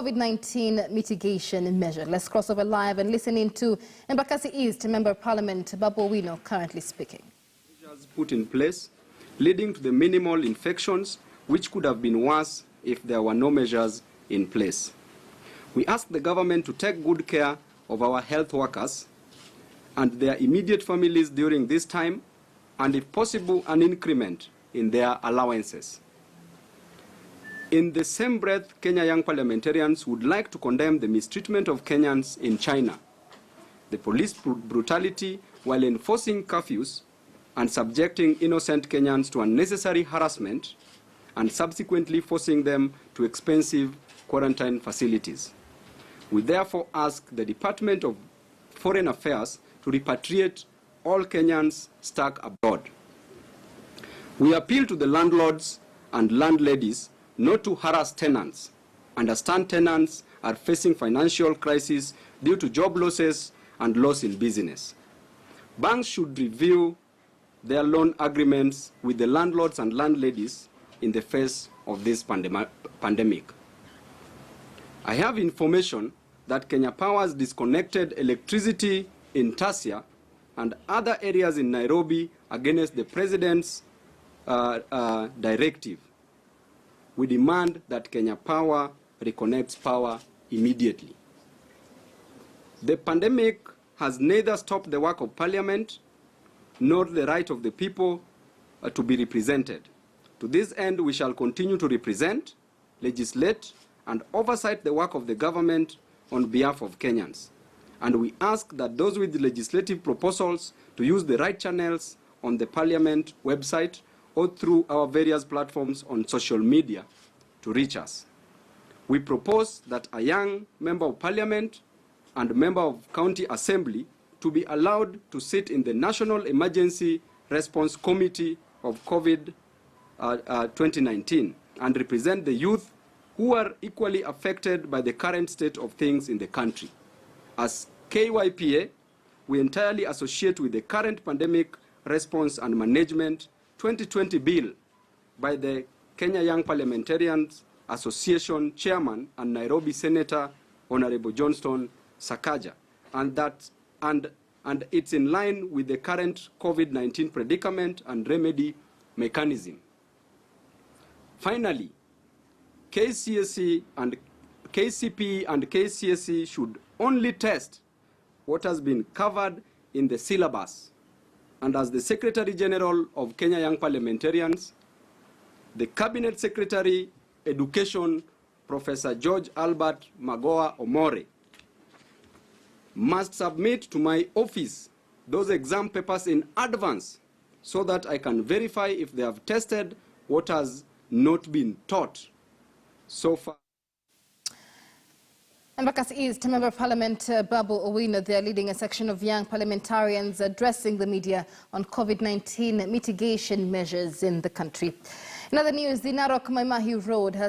COVID-19 mitigation measure. Let's cross over live and listen in to Mombasa East Member of Parliament Babu Owino currently speaking. Measures put in place leading to the minimal infections which could have been worse if there were no measures in place. We ask the government to take good care of our health workers and their immediate families during this time, and if possible an increment in their allowances. In the same breath, Kenya young parliamentarians would like to condemn the mistreatment of Kenyans in China, the police brutality while enforcing curfews and subjecting innocent Kenyans to unnecessary harassment and subsequently forcing them to expensive quarantine facilities. We therefore ask the Department of Foreign Affairs to repatriate all Kenyans stuck abroad. We appeal to the landlords and landladies not to harass tenants. Understand tenants are facing financial crisis due to job losses and loss in business. Banks should review their loan agreements with the landlords and landladies in the face of this pandemic. I have information that Kenya Power's disconnected electricity in Tasia and other areas in Nairobi against the President's directive. We demand that Kenya Power reconnects power immediately. The pandemic has neither stopped the work of Parliament nor the right of the people to be represented. To this end, we shall continue to represent, legislate, and oversight the work of the government on behalf of Kenyans. And we ask that those with legislative proposals to use the right channels on the Parliament website or through our various platforms on social media to reach us. We propose that a young member of Parliament and member of County Assembly to be allowed to sit in the National Emergency Response Committee of COVID-19 and represent the youth who are equally affected by the current state of things in the country. As KYPA, we entirely associate with the current Pandemic Response and Management 2020 bill by the Kenya Young Parliamentarians Association Chairman and Nairobi Senator Honorable Johnston Sakaja, and it's in line with the current COVID-19 predicament and remedy mechanism. Finally, KCPE and KCSE should only test what has been covered in the syllabus. And as the Secretary General of Kenya Young Parliamentarians, the Cabinet Secretary, Education, Professor George Albert Magoa Omore, must submit to my office those exam papers in advance so that I can verify if they have tested what has not been taught so far. Mombasa East Member of Parliament Babu Owino, they are leading a section of young parliamentarians addressing the media on COVID-19 mitigation measures in the country. In other news, the Narok Maimahiu Road has